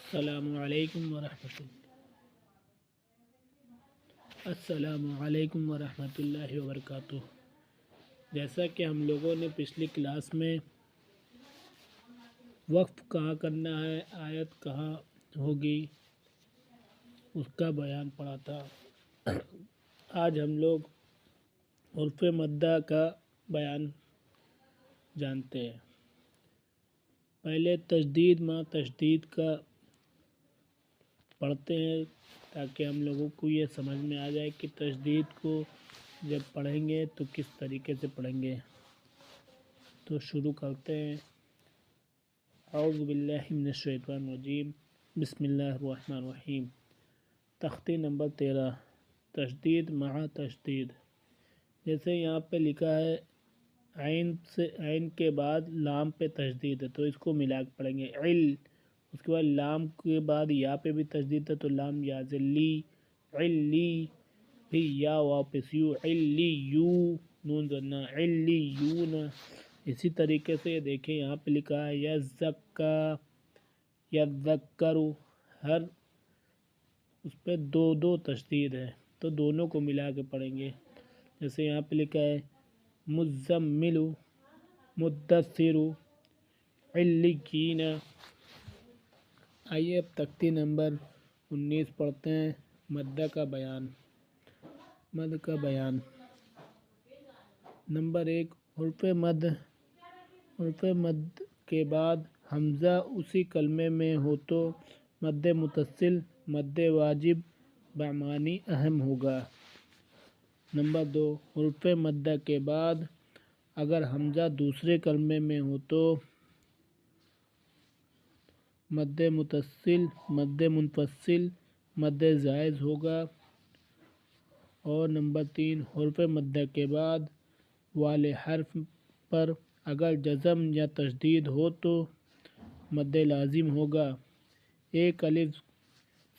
السلام علیکم ورحمۃ اللہ وبرکاتہ۔ جیسا کہ ہم لوگوں نے پچھلی کلاس میں وقف کہاں کرنا ہے، آیت کہاں ہوگی، اس کا بیان پڑھا تھا۔ آج ہم لوگ حروف مدہ کا بیان جانتے ہیں۔ پہلے تشدید ما تشدید کا پڑھتے ہیں تاکہ ہم لوگوں کو یہ سمجھ میں آ جائے کہ تشدید کو جب پڑھیں گے تو کس طریقے سے پڑھیں گے۔ تو شروع کرتے ہیں۔ اعوذ باللہ من الشیطان الرجیم، بسم اللہ الرحمن الرحیم۔ تختی نمبر 13، تشدید مع تشدید۔ جیسے یہاں پہ لکھا ہے عین کے بعد لام پہ تشدید ہے تو اس کو ملا کے پڑھیں گے اس کے بعد لام کے بعد یا پہ بھی تشدید ہے تو لام یا لی علی، پھر یا واپس یو علی یو، نون زدنا علی یون۔ اسی طریقے سے دیکھیں یہاں پہ لکھا ہے یزکا یذکرو، ہر اس پہ دو تشدید ہے تو دونوں کو ملا کے پڑھیں گے۔ جیسے یہاں پہ لکھا ہے مزمل مدثر علیین۔ آئیے اب تختی نمبر 19 پڑھتے ہیں، مدہ کا بیان۔ مد کا بیان نمبر 1، حرف مد۔ حرف مد کے بعد حمزہ اسی کلمے میں ہو تو مد متصل مد واجب بمعنی اہم ہوگا۔ نمبر 2، حرف مدہ کے بعد اگر حمزہ دوسرے کلمے میں ہو تو مد متصل مد منفصل مد زائد ہوگا۔ اور نمبر 3، حرف مدہ کے بعد والے حرف پر اگر جزم یا تشدید ہو تو مد لازم ہوگا۔ ایک الف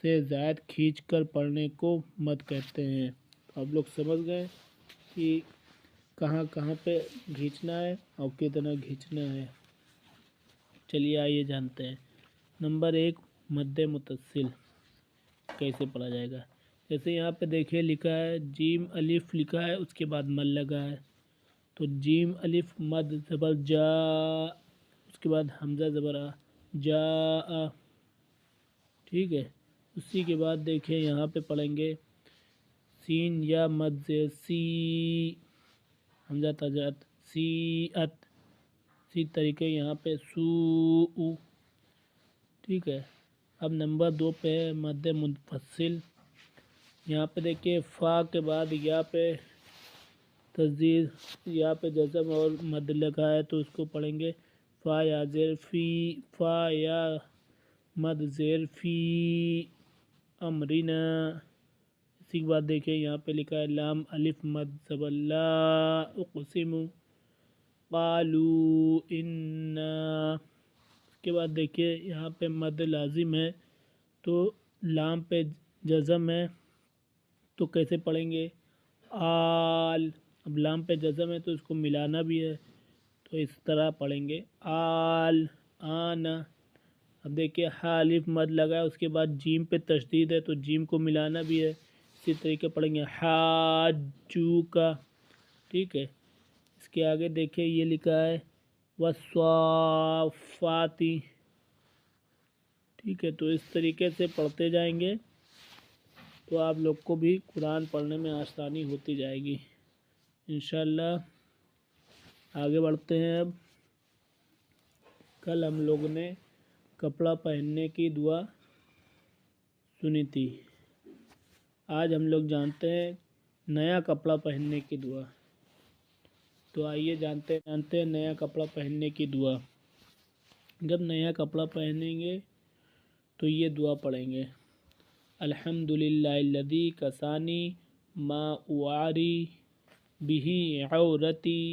سے زائد کھینچ کر پڑھنے کو مد کہتے ہیں۔ تو آپ لوگ سمجھ گئے کہ کہاں کہاں پہ کھینچنا ہے اور کتنا کھینچنا ہے۔ چلیے آئیے جانتے ہیں۔ نمبر 1، مد متصل کیسے پڑھا جائے گا۔ جیسے یہاں پہ دیکھیے لکھا ہے جیم الف لکھا ہے، اس کے بعد مد لگا ہے تو جیم الف مد زبر جا، اس کے بعد حمزہ زبر آ جا، ٹھیک ہے۔ اسی کے بعد دیکھیں یہاں پہ پڑھیں گے سین یا مد زیر سی، حمزہ تجات سی ات، اسی طریقے یہاں پہ سو، ٹھیک ہے۔ اب نمبر 2 پہ مد منفصل۔ یہاں پہ دیکھیے فا کے بعد یا پہ تشدید، یا پہ جزم اور مد لگا ہے تو اس کو پڑھیں گے فا یا زیر فی، فا یا مد زیر فی امرنا۔ اسی کے بعد دیکھیں یہاں پہ لکھا ہے لام الف مد زبر لا اقسم قالوا انا۔ اس کے بعد دیکھیے یہاں پہ مد لازم ہے تو لام پہ جزم ہے تو کیسے پڑھیں گے آل۔ اب لام پہ جزم ہے تو اس کو ملانا بھی ہے تو اس طرح پڑھیں گے آل آنا۔ اب دیکھیے ہا الف مد لگا ہے، اس کے بعد جیم پہ تشدید ہے تو جیم کو ملانا بھی ہے، اسی طریقے پڑھیں گے حاجو کا، ٹھیک ہے۔ اس کے آگے دیکھیے یہ لکھا ہے والصافاتی، ٹھیک ہے۔ تو اس طریقے سے پڑھتے جائیں گے تو آپ لوگ کو بھی قرآن پڑھنے میں آسانی ہوتی جائے گی انشاءاللہ۔ آگے بڑھتے ہیں۔ اب کل ہم لوگ نے کپڑا پہننے کی دعا سنی تھی، آج ہم لوگ جانتے ہیں نیا کپڑا پہننے کی دعا۔ تو آئیے جانتے ہیں نیا کپڑا پہننے کی دعا۔ جب نیا کپڑا پہنیں گے تو یہ دعا پڑھیں گے الحمدللہ الذی کسانی ما اواری بہ عورتی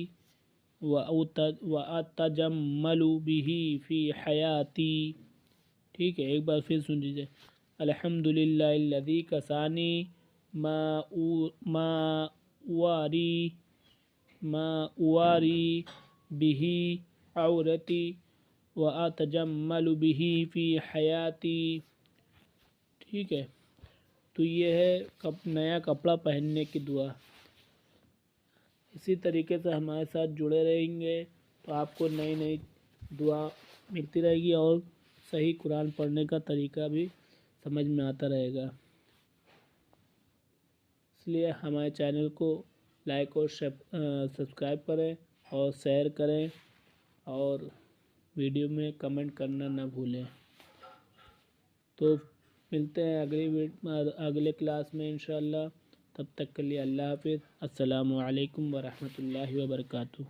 واتجمل بہ فی حیاتی، ٹھیک ہے۔ ایک بار پھر سن لیجیے الحمدللہ الذی کسانی ما اواری بہ عورتی وَأَتَجَمَّلُ بِهِ فِي حَيَاتِي، ٹھیک ہے، تو یہ ہے نیا کپڑا پہننے کی دعا۔ اسی طریقے سے ہمارے ساتھ جڑے رہیں گے تو آپ کو نئی نئی دعا ملتی رہے گی اور صحیح قرآن پڑھنے کا طریقہ بھی سمجھ میں آتا رہے گا۔ اس لیے ہمارے چینل کو لائک اور سبسکرائب کریں اور شیئر کریں اور ویڈیو میں کمنٹ کرنا نہ بھولیں۔ تو ملتے ہیں اگلے کلاس میں انشاءاللہ، تب تک کے لیے اللہ حافظ، السلام علیکم ورحمۃ اللہ وبرکاتہ۔